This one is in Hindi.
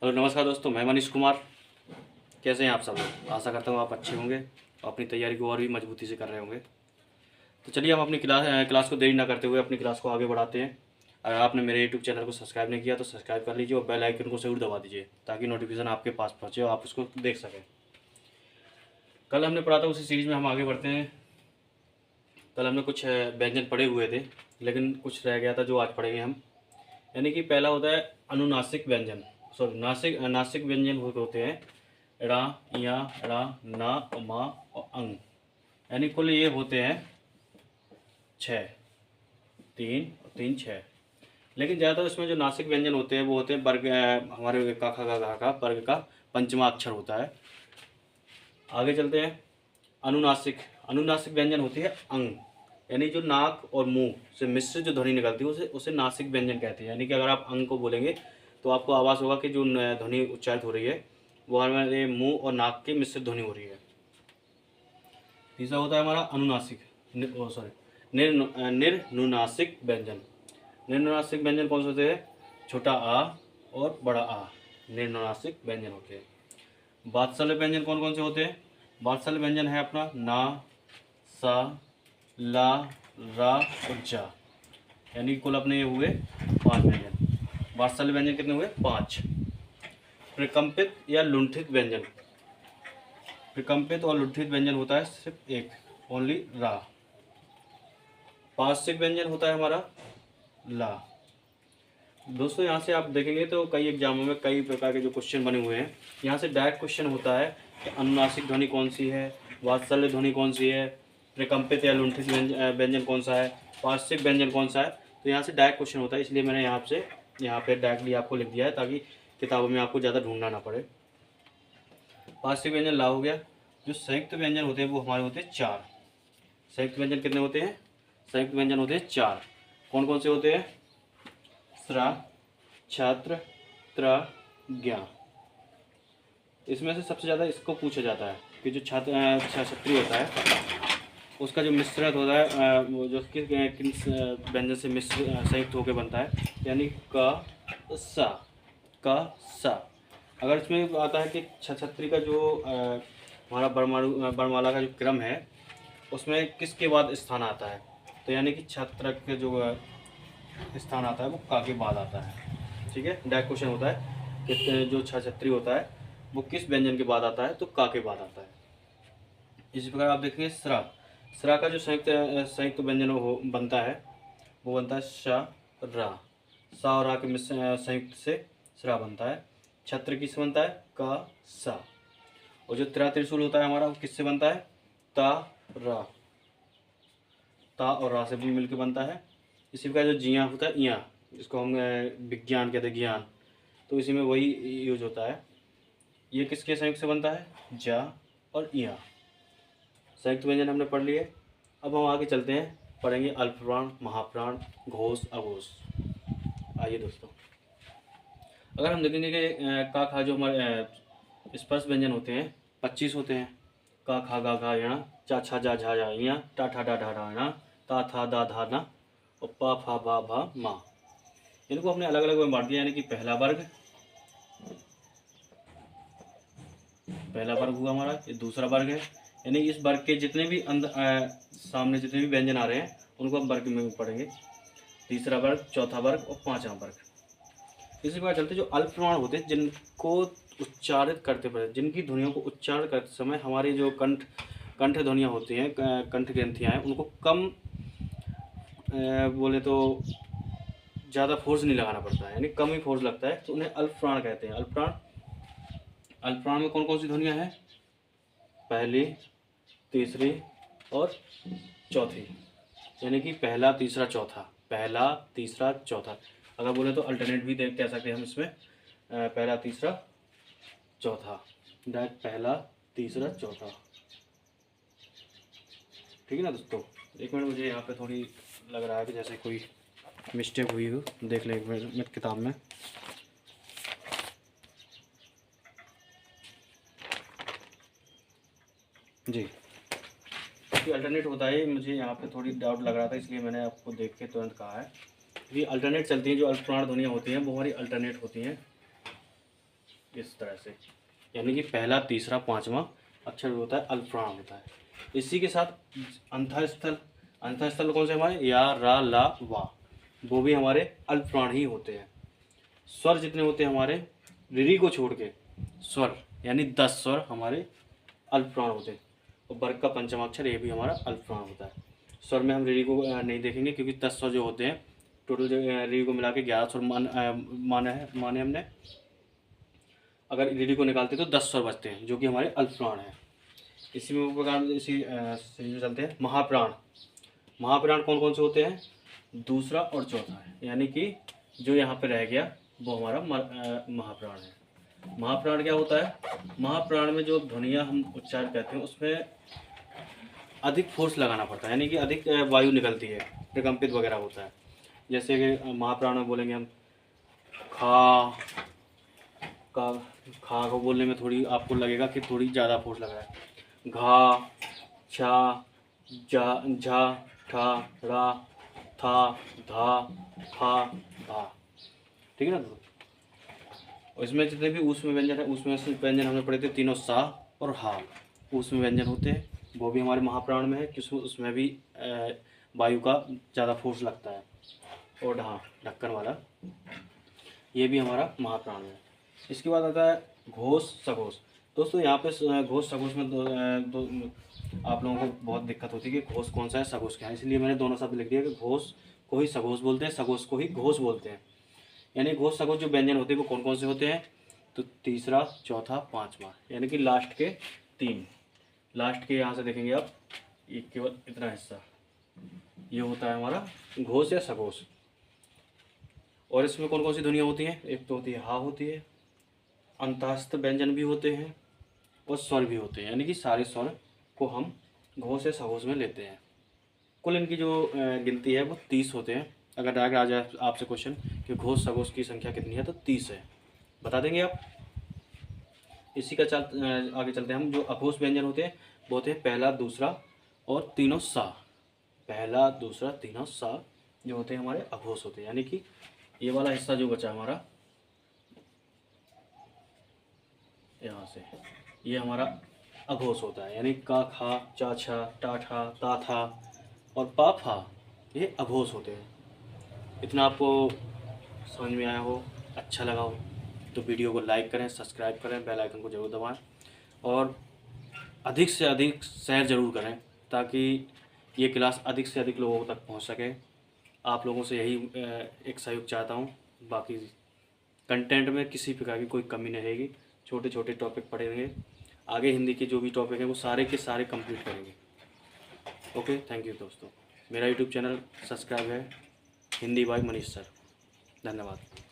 हेलो नमस्कार दोस्तों, मैं मनीष कुमार। कैसे हैं आप सब लोग? आशा करता हूँ आप अच्छे होंगे और अपनी तैयारी को और भी मजबूती से कर रहे होंगे। तो चलिए हम अपनी क्लास को देरी ना करते हुए अपनी क्लास को आगे बढ़ाते हैं। अगर आपने मेरे यूट्यूब चैनल को सब्सक्राइब नहीं किया तो सब्सक्राइब कर लीजिए और बेल आइकन को ज़रूर दबा दीजिए ताकि नोटिफिकेशन आपके पास पहुँचे और आप उसको देख सकें। कल हमने पढ़ा था, उसी सीरीज़ में हम आगे बढ़ते हैं। कल हमने कुछ व्यंजन पढ़े हुए थे लेकिन कुछ रह गया था जो आज पढ़ेंगे हम। यानी कि पहला होता है अनुनासिक व्यंजन, सॉरी नासिक व्यंजन होते हैं ड़ा, या, ड़ा, ना, मा और अंग। यानी कुल ये होते हैं 6, 3 और 3 6। लेकिन ज़्यादातर इसमें जो नासिक व्यंजन होते हैं वो होते हैं वर्ग, हमारे का खा गा घा का वर्ग का पंचमा अक्षर होता है। आगे चलते हैं। अनुनासिक अनुनासिक व्यंजन होती है अंग, यानी जो नाक और मुंह से मिश्र जो ध्वनि निकलती है उसे उसे नासिक व्यंजन कहते हैं। यानी कि अगर आप अंग को बोलेंगे तो आपको आवाज़ होगा कि जो ध्वनि उच्चारित हो रही है वो हमारे मुंह और नाक की मिश्रित ध्वनि हो रही है। तीसरा होता है हमारा अनुनासिक निर्नुनासिक व्यंजन। निर्नुनासिक व्यंजन कौन से होते हैं? छोटा आ और बड़ा आ निर्नुनासिक व्यंजन होते हैं। वात्सल्य व्यंजन कौन कौन से होते हैं? वात्सल्य व्यंजन है अपना ना, सा, ला, रा और जा। यानी कुल अपने ये हुए 5 व्यंजन। वात्सल्य व्यंजन कितने हुए? 5। प्रकंपित या लुंठित व्यंजन, प्रकंपित और लुंठित व्यंजन होता है सिर्फ एक, ओनली रा। पार्श्विक व्यंजन होता है हमारा ला। दोस्तों यहाँ से आप देखेंगे तो कई एग्जामों में कई प्रकार के जो क्वेश्चन बने हुए हैं, यहाँ से डायरेक्ट क्वेश्चन होता है कि अनुनासिक ध्वनि कौन सी है, वात्सल्य ध्वनि कौन सी है, प्रकंपित या लुंठित व्यंजन कौन सा है, पार्श्विक व्यंजन कौन सा है। तो यहाँ से डायरेक्ट क्वेश्चन होता है, इसलिए मैंने यहाँ पे डायरेक्टली आपको लिख दिया है ताकि किताबों में आपको ज़्यादा ढूंढना ना पड़े। पार्श्विक व्यंजन ला हो गया। जो संयुक्त व्यंजन होते हैं वो हमारे होते हैं 4। संयुक्त व्यंजन कितने होते हैं? संयुक्त व्यंजन होते हैं 4। कौन कौन से होते हैं? स्रा, छात्र, त्र, ज्ञा। इसमें से सबसे ज़्यादा इसको पूछा जाता है कि जो छात्री होता है उसका जो मिश्रण होता है वो जो किन व्यंजन से मिश्र संयुक्त होकर बनता है, यानी क सा, क सा। अगर इसमें आता है कि छत्री का जो हमारा वर्णमाला का जो क्रम है उसमें किसके बाद स्थान आता है, तो यानी कि छत्र के जो स्थान आता है वो का के बाद आता है। ठीक है, डायरेक्ट क्वेश्चन होता है कि जो छत्री होता है वो किस व्यंजन के बाद आता है, तो का के बाद आता है। इसी प्रकार आप देखेंगे स्रा, स्रा का जो संयुक्त व्यंजन हो बनता है वो बनता है श, रा। सा और रा के संयुक्त से स्रा बनता है। छत्र किससे बनता है? का, सा। और जो त्रिशूल होता है हमारा वो किससे बनता है? ता, रा। ता और रा से भी मिलकर बनता है। इसी प्रकार जो जिया होता है इया, जिसको हम विज्ञान कहते हैं, ज्ञान, तो इसी में वही यूज होता है। ये किसके संयुक्त से बनता है? जा और इया। संयुक्त व्यंजन हमने पढ़ लिए। अब हम आगे चलते हैं, पढ़ेंगे अल्पप्राण, महाप्राण, घोष, अघोष। आइए दोस्तों, अगर हम देखेंगे कि का खा जो हमारे स्पर्श व्यंजन होते हैं 25 होते हैं। का खा गा घा यणा, चा छा जा झा जा इया, टा ठा डा ढा डा ना, ता था दा धा ना और पा फा भा भा मा। इनको हमने अलग अलग में बांट दिया, यानी कि पहला वर्ग हुआ हमारा, ये दूसरा वर्ग है। यानी इस वर्ग के जितने भी सामने जितने भी व्यंजन आ रहे हैं उनको हम वर्ग में पढ़ेंगे। तीसरा वर्ग, चौथा वर्ग और पांचवा वर्ग। इसी प्रकार चलते जो अल्पप्रमाण होते हैं जिनको उच्चारित करते पड़े, जिनकी ध्वनियों को उच्चारण करते समय हमारी जो कंठ ध्वनियाँ होती हैं, कंठ ग्रंथियाँ हैं, उनको कम बोले तो ज़्यादा फोर्स नहीं लगाना पड़ता है, यानी कम ही फोर्स लगता है, तो उन्हें अल्पप्राण कहते हैं। अल्पप्राण में कौन कौन सी ध्वनियाँ हैं? पहली, तीसरी और चौथी। यानी कि पहला, तीसरा, चौथा, पहला, तीसरा, चौथा। अगर बोले तो अल्टरनेट भी कह सकते हैं हम इसमें, पहला, तीसरा, चौथा, डायरेक्ट पहला, तीसरा, चौथा। ठीक है ना दोस्तों? एक मिनट, मुझे यहाँ पे थोड़ी लग रहा है कि जैसे कोई मिस्टेक हुई हो, देख लें एक मिनट किताब में। जी, क्योंकि अल्टरनेट होता है, मुझे यहाँ पे थोड़ी डाउट लग रहा था, इसलिए मैंने आपको देख के तुरंत कहा है। ये अल्टरनेट चलती हैं, जो अल्पप्राण ध्वनियाँ होती हैं वो हमारी अल्टरनेट होती हैं। इस तरह से, यानी कि पहला, तीसरा, पांचवा अक्षर जो होता है अल्पप्राण होता है। इसी के साथ अंतःस्थल, अंतःस्थल कौन से हमारे, या, रा, ला, वा, वो भी हमारे अल्पप्राण ही होते हैं। स्वर जितने होते हैं हमारे ऋ को छोड़ के, स्वर यानी 10 स्वर हमारे अल्पप्राण होते हैं। और वर्ग का पंचमाक्षर ये भी हमारा अल्पप्राण होता है। स्वर में हम ऋ को नहीं देखेंगे क्योंकि 10 स्वर जो होते हैं टोटल, जो ऋ को मिला के 11 स्वर माने हमने। अगर ऋ को निकालते तो 10 स्वर बचते हैं जो कि हमारे अल्पप्राण हैं। इसी में प्रकार इसी से चलते हैं महाप्राण। महाप्राण कौन कौन से होते हैं, दूसरा और चौथा है, यानी कि जो यहाँ पे रह गया वो हमारा महाप्राण है। महाप्राण क्या होता है, महाप्राण में जो ध्वनियाँ हम उच्चार करते हैं उसमें अधिक फोर्स लगाना पड़ता है, यानी कि अधिक वायु निकलती है, प्रकंपित वगैरह होता है। जैसे कि महाप्राण में बोलेंगे हम खा का, खा को बोलने में थोड़ी आपको लगेगा कि थोड़ी ज़्यादा फोर्स लग रहा है। घा, छा, जा, झा, ठा, रा, था, धा, फा, धा, ठीक है ना। और इसमें जितने भी ऊष्म व्यंजन है, उसमें से व्यंजन हमने पढ़े थे तीनों सा और हा ऊष्म व्यंजन होते हैं, वो भी हमारे महाप्राण में है क्योंकि उसमें भी वायु का ज़्यादा फोर्स लगता है। और ढा, ढक्कन वाला, ये भी हमारा महाप्राण है। इसके बाद आता है घोष सघोष। दोस्तों यहाँ पे घोष सघोष में दो आप लोगों को बहुत दिक्कत होती है कि घोष कौन सा है, सघोष क्या है, इसलिए मैंने दोनों शब्द लिख दिया कि घोष को ही सघोष बोलते हैं, सघोष को ही घोष बोलते हैं। यानी घोष सघोष जो व्यंजन होते हैं वो कौन कौन से होते हैं, तो तीसरा, चौथा, पांचवा, यानी कि लास्ट के 3। लास्ट के यहाँ से देखेंगे आप, ये केवल इतना हिस्सा ये होता है हमारा घोष या सघोष। और इसमें कौन कौन सी ध्वनियाँ होती हैं, एक तो होती है हा होती है, अंतःस्थ व्यंजन भी होते हैं और स्वर भी होते हैं, यानी कि सारे स्वर को हम घोष या सघोष में लेते हैं। कुल इनकी जो गिनती है वो 30 होते हैं। अगर डायरेक्ट आ जाए आपसे क्वेश्चन कि घोष सघोष की संख्या कितनी है तो 30 है, बता देंगे आप। इसी का आगे चलते हैं हम। जो अघोष व्यंजन होते हैं वो होते हैं पहला, दूसरा और तीनों सा। पहला, दूसरा, तीनों सा जो होते हैं हमारे अघोष होते हैं, यानी कि ये वाला हिस्सा जो बचा हमारा यहाँ से, ये हमारा अघोष होता है, यानी का, खा, चा, छा, टा, ठा, ता, था और पा, फा, ये अघोष होते हैं। इतना आपको समझ में आया हो, अच्छा लगा हो तो वीडियो को लाइक करें, सब्सक्राइब करें, बेल आइकन को जरूर दबाएं और अधिक से अधिक शेयर ज़रूर करें ताकि ये क्लास अधिक से अधिक लोगों तक पहुंच सके। आप लोगों से यही एक सहयोग चाहता हूं। बाकी कंटेंट में किसी प्रकार की कोई कमी नहीं रहेगी। छोटे छोटे टॉपिक पढ़ेंगे, आगे हिंदी के जो भी टॉपिक हैं वो सारे के सारे कंप्लीट करेंगे। ओके, थैंक यू दोस्तों। मेरा यूट्यूब चैनल सब्सक्राइब है, हिंदी बाय मनीष सर। धन्यवाद।